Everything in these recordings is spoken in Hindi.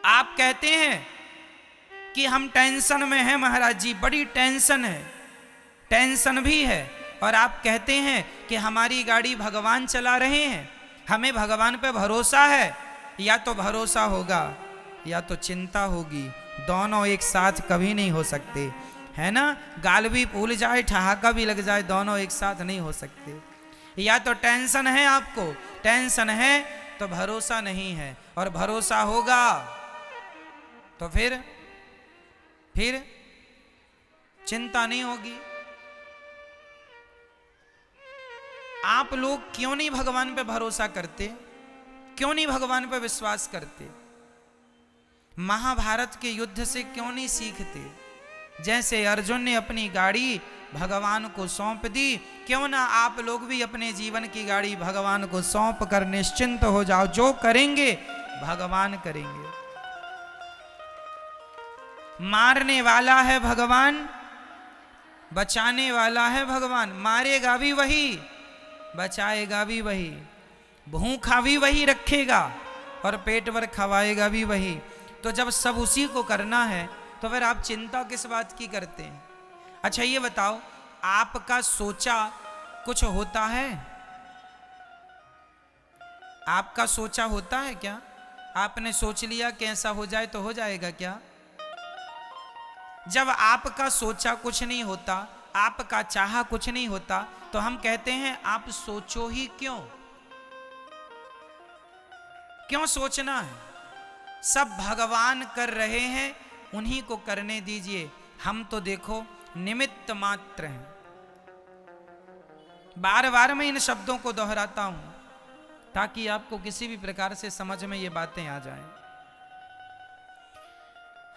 आप कहते हैं कि हम टेंशन में हैं महाराज जी, बड़ी टेंशन है, टेंशन भी है, और आप कहते हैं कि हमारी गाड़ी भगवान चला रहे हैं, हमें भगवान पे भरोसा है। या तो भरोसा होगा या तो चिंता होगी, दोनों एक साथ कभी नहीं हो सकते, है ना। गाल भी फूल जाए, ठहाका भी लग जाए, दोनों एक साथ नहीं हो सकते। या तो टेंशन है, आपको टेंशन है तो भरोसा नहीं है, और भरोसा होगा तो फिर चिंता नहीं होगी। आप लोग क्यों नहीं भगवान पे भरोसा करते, क्यों नहीं भगवान पे विश्वास करते? महाभारत के युद्ध से क्यों नहीं सीखते? जैसे अर्जुन ने अपनी गाड़ी भगवान को सौंप दी, क्यों ना आप लोग भी अपने जीवन की गाड़ी भगवान को सौंप कर निश्चिंत हो जाओ, जो करेंगे भगवान करेंगे। मारने वाला है भगवान, बचाने वाला है भगवान। मारेगा भी वही, बचाएगा भी वही, भूखा भी वही रखेगा और पेट भर खवाएगा भी वही। तो जब सब उसी को करना है तो फिर आप चिंता किस बात की करते हैं? अच्छा ये बताओ, आपका सोचा कुछ होता है? आपका सोचा होता है क्या? आपने सोच लिया कि ऐसा हो जाए तो हो जाएगा क्या? जब आपका सोचा कुछ नहीं होता, आपका चाहा कुछ नहीं होता, तो हम कहते हैं आप सोचो ही क्यों? क्यों सोचना है? सब भगवान कर रहे हैं, उन्हीं को करने दीजिए, हम तो देखो निमित्त मात्र हैं। बार बार मैं इन शब्दों को दोहराता हूं ताकि आपको किसी भी प्रकार से समझ में ये बातें आ जाएं।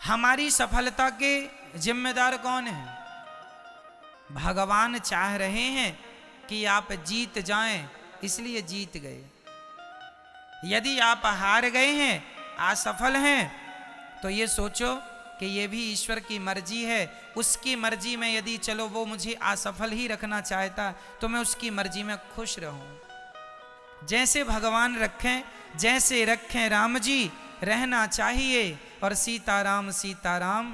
हमारी सफलता के जिम्मेदार कौन है? भगवान चाह रहे हैं कि आप जीत जाएं, इसलिए जीत गए। यदि आप हार गए हैं, असफल हैं, तो ये सोचो कि ये भी ईश्वर की मर्जी है। उसकी मर्जी में यदि चलो वो मुझे असफल ही रखना चाहता तो मैं उसकी मर्जी में खुश रहूं। जैसे भगवान रखें, जैसे रखें राम जी, रहना चाहिए, और सीताराम सीताराम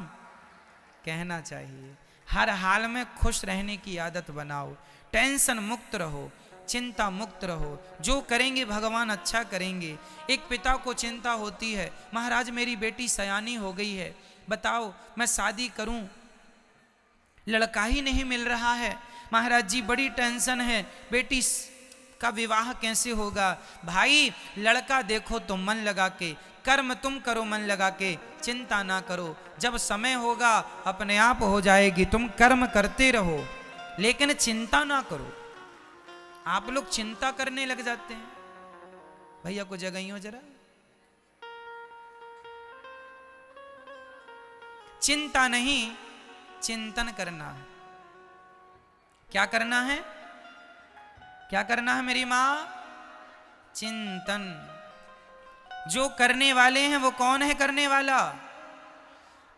कहना चाहिए। हर हाल में खुश रहने की आदत बनाओ, टेंशन मुक्त रहो, चिंता मुक्त रहो। जो करेंगे भगवान अच्छा करेंगे। एक पिता को चिंता होती है, महाराज मेरी बेटी सयानी हो गई है, बताओ मैं शादी करूं, लड़का ही नहीं मिल रहा है, महाराज जी बड़ी टेंशन है, बेटी का विवाह कैसे होगा? भाई लड़का देखो तो मन लगा के, कर्म तुम करो मन लगा के, चिंता ना करो, जब समय होगा अपने आप हो जाएगी। तुम कर्म करते रहो लेकिन चिंता ना करो। आप लोग चिंता करने लग जाते हैं। भैया को जगाइयो जरा। चिंता नहीं, चिंतन करना है। क्या करना है? क्या करना है मेरी मां? चिंतन। जो करने वाले हैं वो कौन है करने वाला?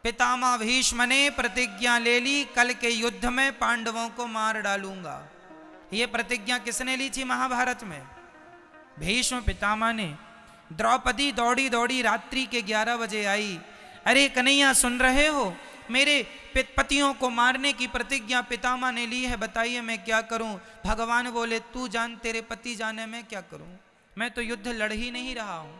पितामह भीष्म ने प्रतिज्ञा ले ली, कल के युद्ध में पांडवों को मार डालूंगा। ये प्रतिज्ञा किसने ली थी महाभारत में? भीष्म पितामह ने। द्रौपदी दौड़ी दौड़ी रात्रि के 11 बजे आई। अरे कन्हैया सुन रहे हो, मेरे पतियों को मारने की प्रतिज्ञा पितामह ने ली है, बताइए मैं क्या करूं? भगवान बोले तू जान, तेरे पति जाने मैं क्या करूं, मैं तो युद्ध लड़ ही नहीं रहा हूं।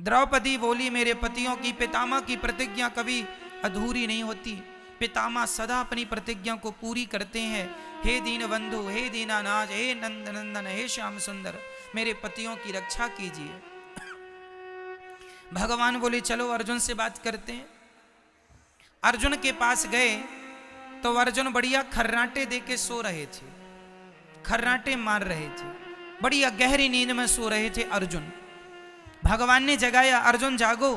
द्रौपदी बोली मेरे पतियों की, पितामह की प्रतिज्ञा कभी अधूरी नहीं होती, पितामह सदा अपनी प्रतिज्ञा को पूरी करते हैं। हे दीन बंधु, हे दीनानाथ, हे नंद नंदन, हे श्याम सुंदर, मेरे पतियों की रक्षा कीजिए। भगवान बोले चलो अर्जुन से बात करते हैं। अर्जुन के पास गए तो अर्जुन बढ़िया खर्राटे दे के सो रहे थे, खर्राटे मार रहे थे, बढ़िया गहरी नींद में सो रहे थे अर्जुन। भगवान ने जगाया, अर्जुन जागो।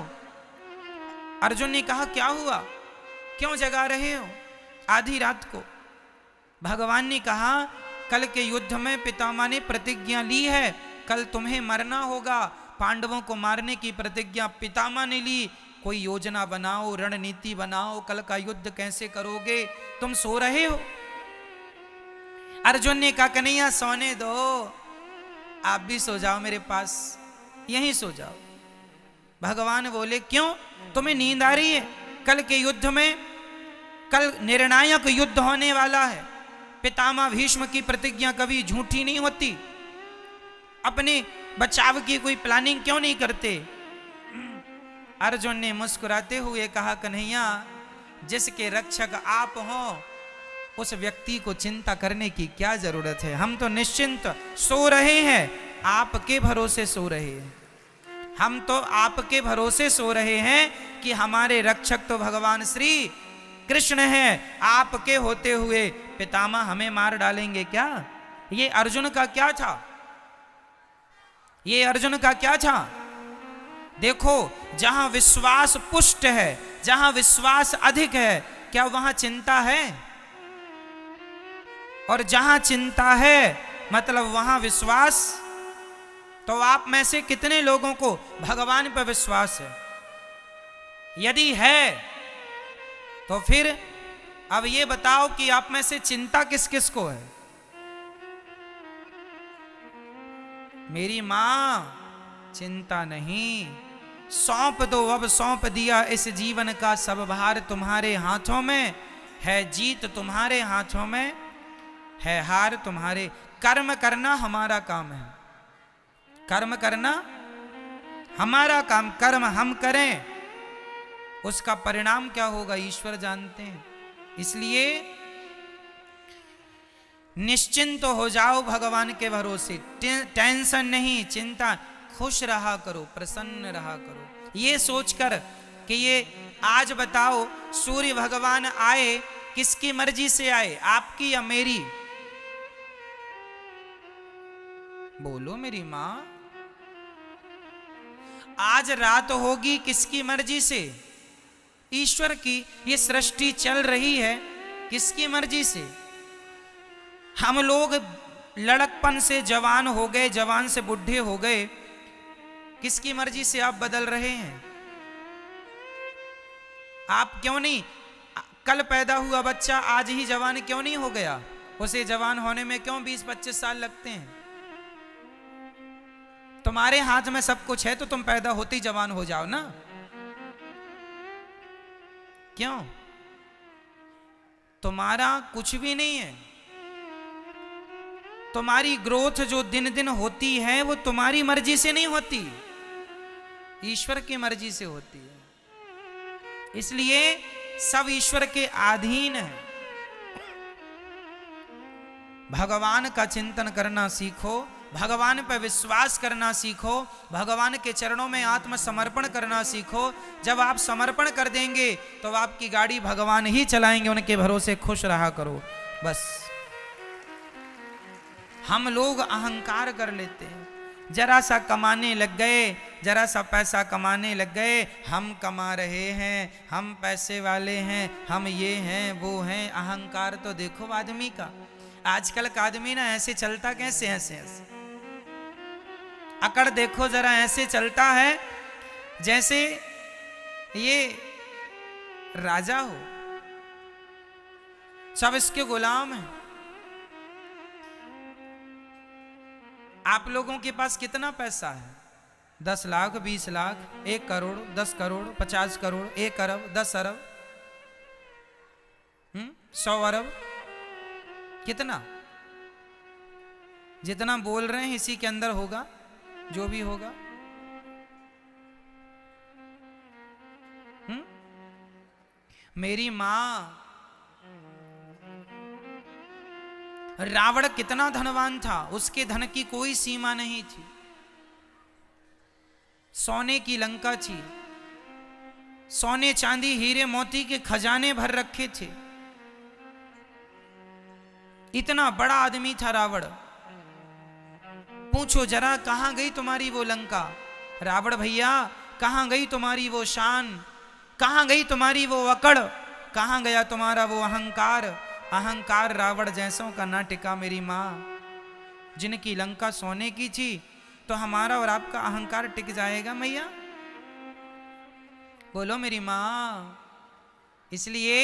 अर्जुन ने कहा क्या हुआ, क्यों जगा रहे हो आधी रात को? भगवान ने कहा कल के युद्ध में पितामह ने प्रतिज्ञा ली है, कल तुम्हें मरना होगा, पांडवों को मारने की प्रतिज्ञा पितामह ने ली, कोई योजना बनाओ, रणनीति बनाओ, कल का युद्ध कैसे करोगे? तुम सो रहे हो। अर्जुन ने कहा कन्हैया सोने दो, आप भी सो जाओ मेरे पास, यहीं सो जाओ। भगवान बोले क्यों, तुम्हें नींद आ रही है? कल के युद्ध में, कल निर्णायक युद्ध होने वाला है। पितामह भीष्म की प्रतिज्ञा कभी झूठी नहीं होती। अपने बचाव की कोई प्लानिंग क्यों नहीं करते? अर्जुन ने मुस्कुराते हुए कहा, कन्हैया, जिसके रक्षक आप हो उस व्यक्ति को चिंता करने की क्या जरूरत है? हम तो निश्चिंत सो रहे हैं, आपके भरोसे सो रहे हैं। हम तो आपके भरोसे सो रहे हैं कि हमारे रक्षक तो भगवान श्री कृष्ण हैं। आपके होते हुए पितामह हमें मार डालेंगे क्या? ये अर्जुन का क्या था? ये अर्जुन का क्या था? देखो, जहां विश्वास पुष्ट है, जहां विश्वास अधिक है, क्या वहां चिंता है? और जहां चिंता है मतलब वहां विश्वास। तो आप में से कितने लोगों को भगवान पर विश्वास है? यदि है तो फिर अब ये बताओ कि आप में से चिंता किस किस को है? मेरी मां, चिंता नहीं, सौंप दो, अब सौंप दिया इस जीवन का सब भार तुम्हारे हाथों में है। जीत तुम्हारे हाथों में है, हार तुम्हारे। कर्म करना हमारा काम है, कर्म करना हमारा काम। कर्म हम करें, उसका परिणाम क्या होगा ईश्वर जानते हैं। इसलिए निश्चिंत हो जाओ भगवान के भरोसे। टेंशन नहीं, चिंता, खुश रहा करो, प्रसन्न रहा करो। ये सोचकर कि ये आज बताओ सूर्य भगवान आए, किसकी मर्जी से आए, आपकी या मेरी? बोलो मेरी मां। आज रात होगी किसकी मर्जी से? ईश्वर की। ये सृष्टि चल रही है किसकी मर्जी से? हम लोग लड़कपन से जवान हो गए, जवान से बुढ़े हो गए, किसकी मर्जी से आप बदल रहे हैं? आप क्यों नहीं, कल पैदा हुआ बच्चा आज ही जवान क्यों नहीं हो गया? उसे जवान होने में क्यों 20-25 साल लगते हैं? तुम्हारे हाथ में सब कुछ है तो तुम पैदा होते ही जवान हो जाओ ना। क्यों? तुम्हारा कुछ भी नहीं है। तुम्हारी ग्रोथ जो दिन दिन होती है वो तुम्हारी मर्जी से नहीं होती, ईश्वर की मर्जी से होती है। इसलिए सब ईश्वर के अधीन है। भगवान का चिंतन करना सीखो, भगवान पर विश्वास करना सीखो, भगवान के चरणों में आत्मसमर्पण करना सीखो। जब आप समर्पण कर देंगे तो आपकी गाड़ी भगवान ही चलाएंगे, उनके भरोसे खुश रहा करो बस। हम लोग अहंकार कर लेते हैं, जरा सा कमाने लग गए, जरा सा पैसा कमाने लग गए, हम कमा रहे हैं, हम पैसे वाले हैं, हम ये हैं वो हैं। अहंकार तो देखो आदमी का, आजकल का आदमी ना ऐसे चलता कैसे, ऐसे ऐसे अकड़ देखो जरा, ऐसे चलता है जैसे ये राजा हो, सब इसके गुलाम हैं। आप लोगों के पास कितना पैसा है? 10 लाख, 20 लाख, 1 करोड़, 10 करोड़, 50 करोड़, 1 अरब, 10 अरब, 100 अरब, कितना? जितना बोल रहे हैं इसी के अंदर होगा जो भी होगा। मेरी मां, रावण कितना धनवान था, उसके धन की कोई सीमा नहीं थी। सोने की लंका थी, सोने चांदी हीरे मोती के खजाने भर रखे थे। इतना बड़ा आदमी था रावण। पूछो जरा कहां गई तुम्हारी वो लंका? रावण भैया कहां गई तुम्हारी वो शान? कहां गई तुम्हारी वो अकड़? कहां गया तुम्हारा वो अहंकार? अहंकार रावण जैसों का ना टिका मेरी मां। जिनकी लंका सोने की थी तो हमारा और आपका अहंकार टिक जाएगा मैया? बोलो मेरी मां। इसलिए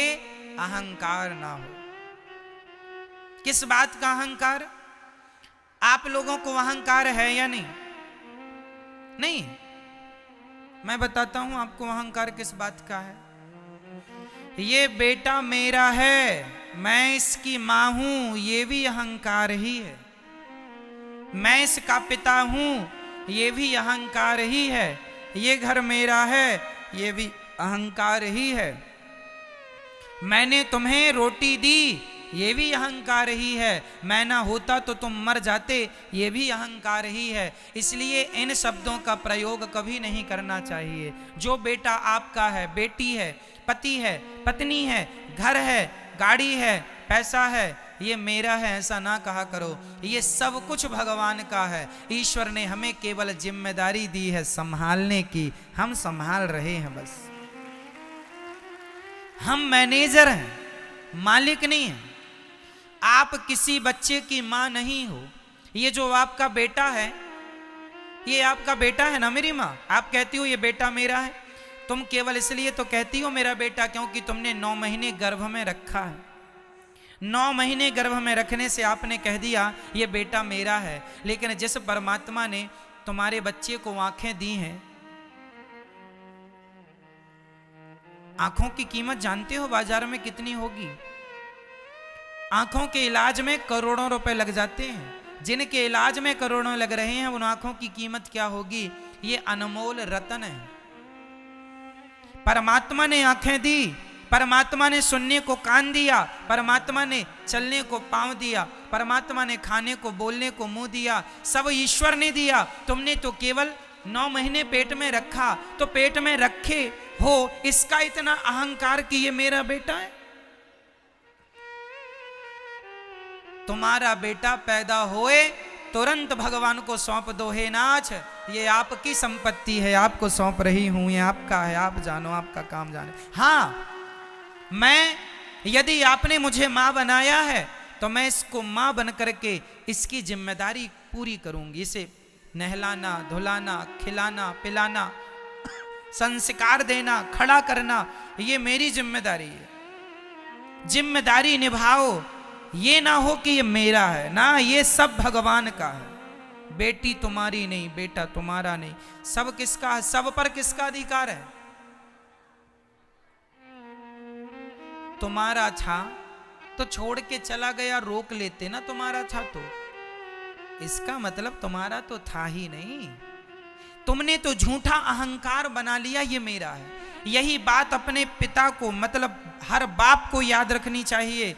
अहंकार ना हो। किस बात का अहंकार? आप लोगों को अहंकार है या नहीं? नहीं। मैं बताता हूं आपको अहंकार किस बात का है। ये बेटा मेरा है, मैं इसकी मां हूं, ये भी अहंकार ही है। मैं इसका पिता हूं, ये भी अहंकार ही है। ये घर मेरा है, ये भी अहंकार ही है। मैंने तुम्हें रोटी दी, ये भी अहंकार ही है। मैं ना होता तो तुम मर जाते, ये भी अहंकार ही है। इसलिए इन शब्दों का प्रयोग कभी नहीं करना चाहिए। जो बेटा आपका है, बेटी है, पति है, पत्नी है, घर है, गाड़ी है, पैसा है, ये मेरा है ऐसा ना कहा करो। ये सब कुछ भगवान का है। ईश्वर ने हमें केवल जिम्मेदारी दी है संभालने की, हम संभाल रहे हैं बस। हम मैनेजर हैं, मालिक नहीं हैं। आप किसी बच्चे की मां नहीं हो। ये जो आपका बेटा है, ये आपका बेटा है ना मेरी मां। आप कहती हो ये बेटा मेरा है, तुम केवल इसलिए तो कहती हो मेरा बेटा क्योंकि तुमने 9 महीने गर्भ में रखा है। 9 महीने गर्भ में रखने से आपने कह दिया ये बेटा मेरा है। लेकिन जिस परमात्मा ने तुम्हारे बच्चे को आंखें दी हैं, आंखों की कीमत जानते हो बाजार में कितनी होगी? आंखों के इलाज में करोड़ों रुपए लग जाते हैं। जिनके इलाज में करोड़ों लग रहे हैं उन आंखों की कीमत क्या होगी? ये अनमोल रतन है। परमात्मा ने आंखें दी, परमात्मा ने सुनने को कान दिया, परमात्मा ने चलने को पांव दिया, परमात्मा ने खाने को बोलने को मुंह दिया, सब ईश्वर ने दिया। तुमने तो केवल 9 महीने पेट में रखा, तो पेट में रखे हो इसका इतना अहंकार कि ये मेरा बेटा है। तुम्हारा बेटा पैदा होए तुरंत भगवान को सौंप दो, हे नाथ ये आपकी संपत्ति है, आपको सौंप रही हूं, ये आपका है, आप जानो, आपका काम जाने। हाँ, मैं यदि आपने मुझे मां बनाया है तो मैं इसको मां बन करके इसकी जिम्मेदारी पूरी करूंगी। इसे नहलाना, धुलाना, खिलाना, पिलाना, संस्कार देना, खड़ा करना, ये मेरी जिम्मेदारी है। जिम्मेदारी निभाओ, ये ना हो कि ये मेरा है ना, ये सब भगवान का है। बेटी तुम्हारी नहीं, बेटा तुम्हारा नहीं, सब किसका है? सब पर किसका अधिकार है? तुम्हारा था तो छोड़ के चला गया, रोक लेते ना तुम्हारा था तो। इसका मतलब तुम्हारा तो था ही नहीं, तुमने तो झूठा अहंकार बना लिया ये मेरा है। यही बात अपने पिता को, मतलब हर बाप को याद रखनी चाहिए,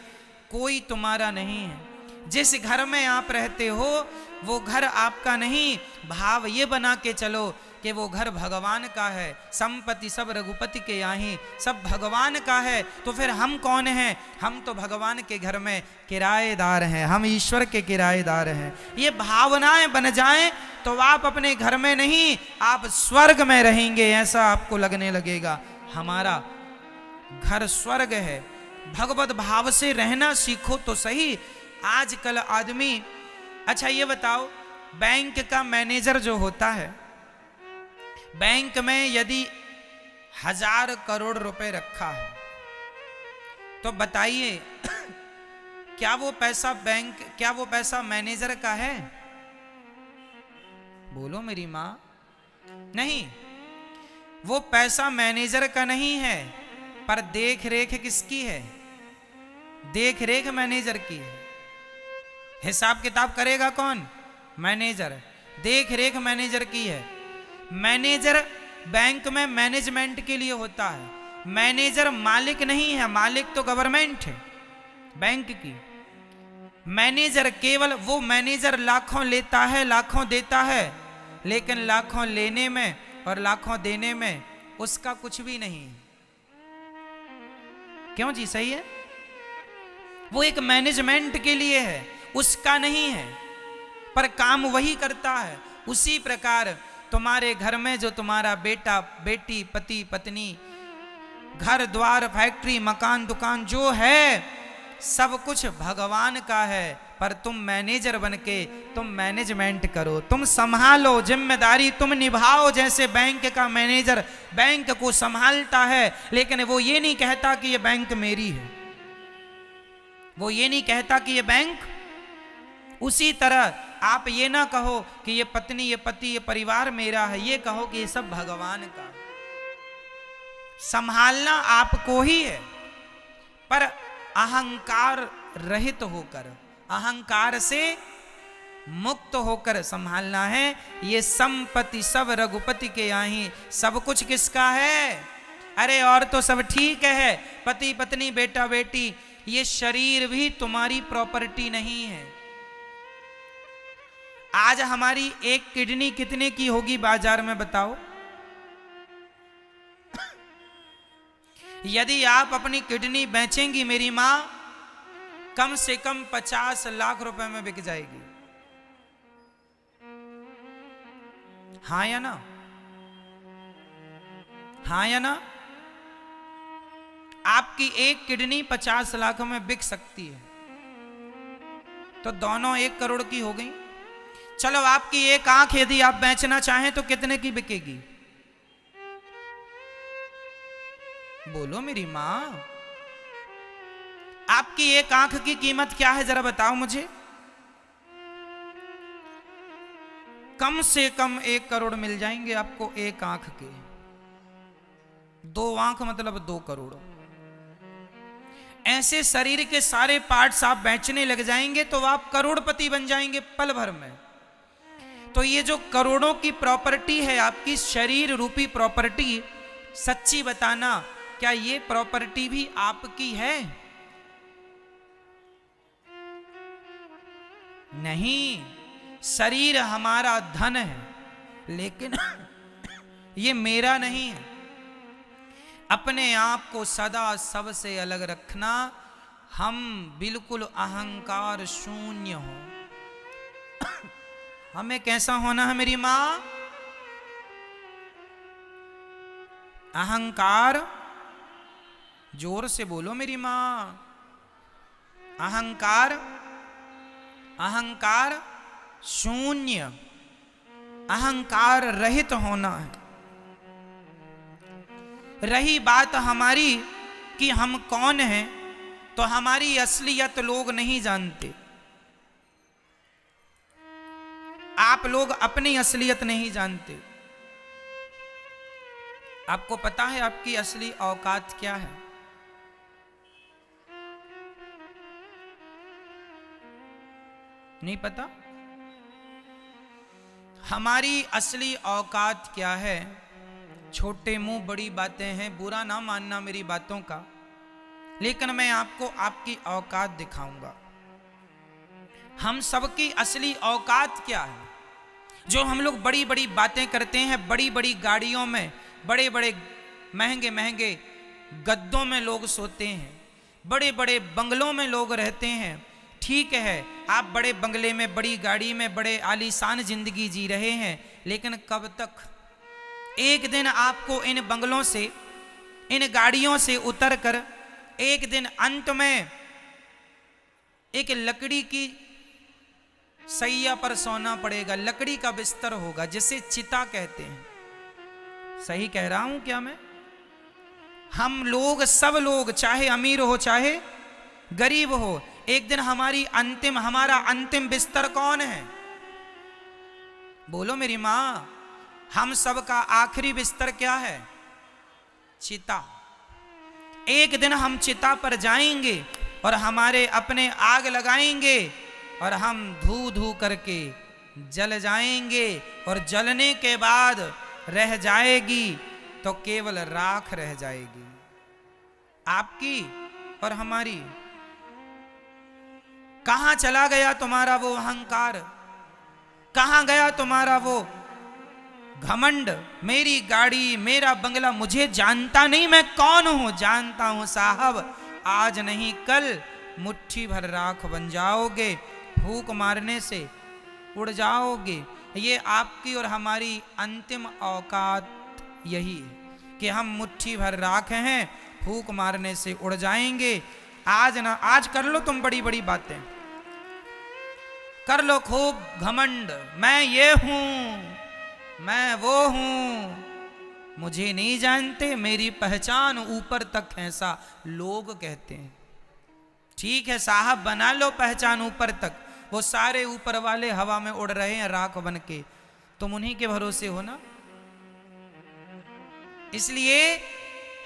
कोई तुम्हारा नहीं है। जिस घर में आप रहते हो वो घर आपका नहीं। भाव ये बना के चलो कि वो घर भगवान का है। संपत्ति सब रघुपति के यहाँ, सब भगवान का है। तो फिर हम कौन हैं? हम तो भगवान के घर में किराएदार हैं, हम ईश्वर के किराएदार हैं। ये भावनाएं बन जाएं तो आप अपने घर में नहीं, आप स्वर्ग में रहेंगे, ऐसा आपको लगने लगेगा। हमारा घर स्वर्ग है। भगवत भाव से रहना सीखो तो सही। आजकल आदमी, अच्छा ये बताओ, बैंक का मैनेजर जो होता है, बैंक में यदि 1000 करोड़ रुपए रखा है तो बताइए क्या वो पैसा बैंक, क्या वो पैसा मैनेजर का है? बोलो मेरी मां। नहीं, वो पैसा मैनेजर का नहीं है, पर देख रेख किसकी है? देख रेख मैनेजर की है। हिसाब किताब करेगा कौन? मैनेजर। देख रेख मैनेजर की है। मैनेजर बैंक में मैनेजमेंट के लिए होता है। मैनेजर मालिक नहीं है, मालिक तो गवर्नमेंट है बैंक की। मैनेजर केवल वो मैनेजर लाखों लेता है, लाखों देता है, लेकिन लाखों लेने में और लाखों देने में उसका कुछ भी नहीं। क्यों जी? सही है, वो एक मैनेजमेंट के लिए है, उसका नहीं है, पर काम वही करता है। उसी प्रकार तुम्हारे घर में जो तुम्हारा बेटा, बेटी, पति, पत्नी, घर द्वार, फैक्ट्री, मकान, दुकान जो है, सब कुछ भगवान का है, पर तुम मैनेजर बनके तुम मैनेजमेंट करो, तुम संभालो, जिम्मेदारी तुम निभाओ। जैसे बैंक का मैनेजर बैंक को संभालता है, लेकिन वो ये नहीं कहता कि ये बैंक मेरी है, वो ये नहीं कहता कि ये बैंक। उसी तरह आप ये ना कहो कि ये पत्नी, ये पति, ये परिवार मेरा है, ये कहो कि ये सब भगवान का है। संभालना आपको ही है, पर अहंकार रहित होकर, अहंकार से मुक्त होकर संभालना है। ये संपत्ति सब रघुपति के यहाँ, सब कुछ किसका है? अरे और तो सब ठीक है, पति पत्नी बेटा बेटी, ये शरीर भी तुम्हारी प्रॉपर्टी नहीं है। आज हमारी एक किडनी कितने की होगी बाजार में बताओ? यदि आप अपनी किडनी बेचेंगी मेरी मां, कम से कम 50 लाख रुपए में बिक जाएगी। हाँ या ना? हाँ या ना? आपकी एक किडनी 50 लाख में बिक सकती है, तो दोनों 1 करोड़ की हो गई। चलो आपकी एक आंख यदि आप बेचना चाहें तो कितने की बिकेगी? बोलो मेरी मां, आपकी एक आंख की कीमत क्या है जरा बताओ मुझे। कम से कम 1 करोड़ मिल जाएंगे आपको एक आंख के। 2 आंख मतलब 2 करोड़। ऐसे शरीर के सारे पार्ट्स आप बेचने लग जाएंगे तो आप करोड़पति बन जाएंगे पल भर में। तो ये जो करोड़ों की प्रॉपर्टी है आपकी, शरीर रूपी प्रॉपर्टी, सच्ची बताना क्या ये प्रॉपर्टी भी आपकी है? नहीं, शरीर हमारा धन है, लेकिन ये मेरा नहीं है। अपने आप को सदा सबसे अलग रखना, हम बिल्कुल अहंकार शून्य हो। हमें कैसा होना है मेरी मां? अहंकार, जोर से बोलो मेरी मां, अहंकार, अहंकार शून्य, अहंकार रहित होना है। रही बात हमारी कि हम कौन हैं, तो हमारी असलियत लोग नहीं जानते। आप लोग अपनी असलियत नहीं जानते। आपको पता है आपकी असली औकात क्या है? नहीं पता? हमारी असली औकात क्या है? छोटे मुंह बड़ी बातें हैं, बुरा ना मानना मेरी बातों का, लेकिन मैं आपको आपकी औकात दिखाऊंगा। हम सबकी असली औकात क्या है? जो हम लोग बड़ी बड़ी बातें करते हैं, बड़ी बड़ी गाड़ियों में, बड़े बड़े महंगे महंगे गद्दों में लोग सोते हैं, बड़े बड़े बंगलों में लोग रहते हैं। ठीक है, आप बड़े बंगले में, बड़ी गाड़ी में, बड़े आलीशान जिंदगी जी रहे हैं, लेकिन कब तक? एक दिन आपको इन बंगलों से, इन गाड़ियों से उतरकर एक दिन अंत में एक लकड़ी की सैया पर सोना पड़ेगा। लकड़ी का बिस्तर होगा जिसे चिता कहते हैं। सही कह रहा हूं क्या मैं? हम लोग, सब लोग, चाहे अमीर हो चाहे गरीब हो, एक दिन हमारा अंतिम बिस्तर कौन है? बोलो मेरी मां, हम सबका आखिरी बिस्तर क्या है? चिता। एक दिन हम चिता पर जाएंगे और हमारे अपने आग लगाएंगे और हम धू धू करके जल जाएंगे, और जलने के बाद रह जाएगी तो केवल राख रह जाएगी, आपकी और हमारी। कहां चला गया तुम्हारा वो अहंकार? कहां गया तुम्हारा वो घमंड? मेरी गाड़ी, मेरा बंगला, मुझे जानता नहीं मैं कौन हूं? जानता हूं साहब, आज नहीं कल मुट्ठी भर राख बन जाओगे, फूंक मारने से उड़ जाओगे। ये आपकी और हमारी अंतिम औकात यही है कि हम मुट्ठी भर राख हैं, फूंक मारने से उड़ जाएंगे। आज कर लो तुम बड़ी बड़ी बातें, कर लो खूब घमंड, मैं ये हूं, मैं वो हूं, मुझे नहीं जानते, मेरी पहचान ऊपर तक है, ऐसा लोग कहते हैं। ठीक है साहब, बना लो पहचान ऊपर तक, वो सारे ऊपर वाले हवा में उड़ रहे हैं राख बन के, तुम उन्हीं के भरोसे हो ना। इसलिए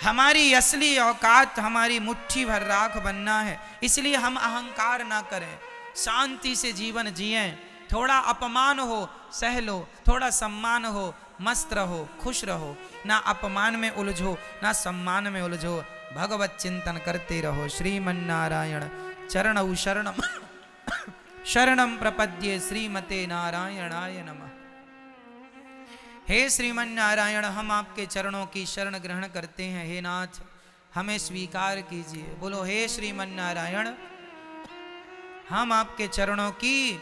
हमारी असली औकात हमारी मुट्ठी भर राख बनना है। इसलिए हम अहंकार ना करें, शांति से जीवन जिएं। थोड़ा अपमान हो सह लो, थोड़ा सम्मान हो मस्त रहो, खुश रहो, ना अपमान में उलझो ना सम्मान में उलझो, भगवत चिंतन करते रहो। श्रीमन्नारायण चरणौ शरणम शरणम प्रपद्ये श्रीमते नारायणाय नमः। हे श्रीमन नारायण, हम आपके चरणों की शरण ग्रहण करते हैं। हे नाथ, हमें स्वीकार कीजिए। बोलो हे श्रीमन नारायण, हम आपके चरणों की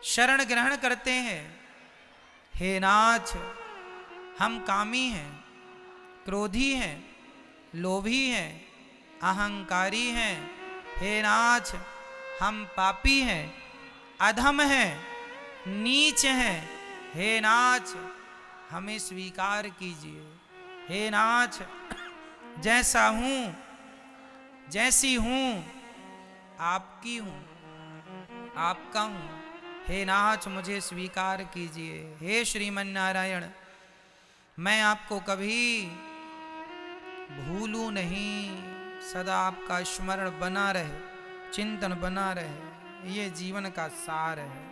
शरण ग्रहण करते हैं। हे नाथ, हम कामी हैं, क्रोधी हैं, लोभी हैं, अहंकारी हैं। हे नाथ, हम पापी हैं, अधम हैं, नीच हैं। हे नाथ, हमें स्वीकार कीजिए। हे नाथ, जैसा हूं जैसी हूं आपकी हूं, आपका हूं। हे नाथ, मुझे स्वीकार कीजिए। हे श्रीमन नारायण, मैं आपको कभी भूलूं नहीं, सदा आपका स्मरण बना रहे, चिंतन बना रहे, ये जीवन का सार है।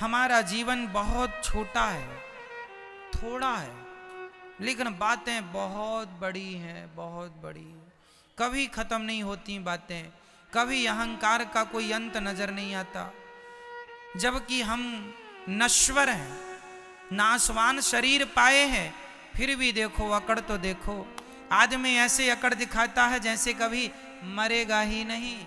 हमारा जीवन बहुत छोटा है, थोड़ा है, लेकिन बातें बहुत बड़ी हैं, बहुत बड़ी। कभी खत्म नहीं होती बातें, कभी अहंकार का कोई अंत नजर नहीं आता। जबकि हम नश्वर हैं, नाशवान शरीर पाए हैं, फिर भी देखो अकड़ तो देखो। आदमी ऐसे अकड़ दिखाता है जैसे कभी मरेगा ही नहीं।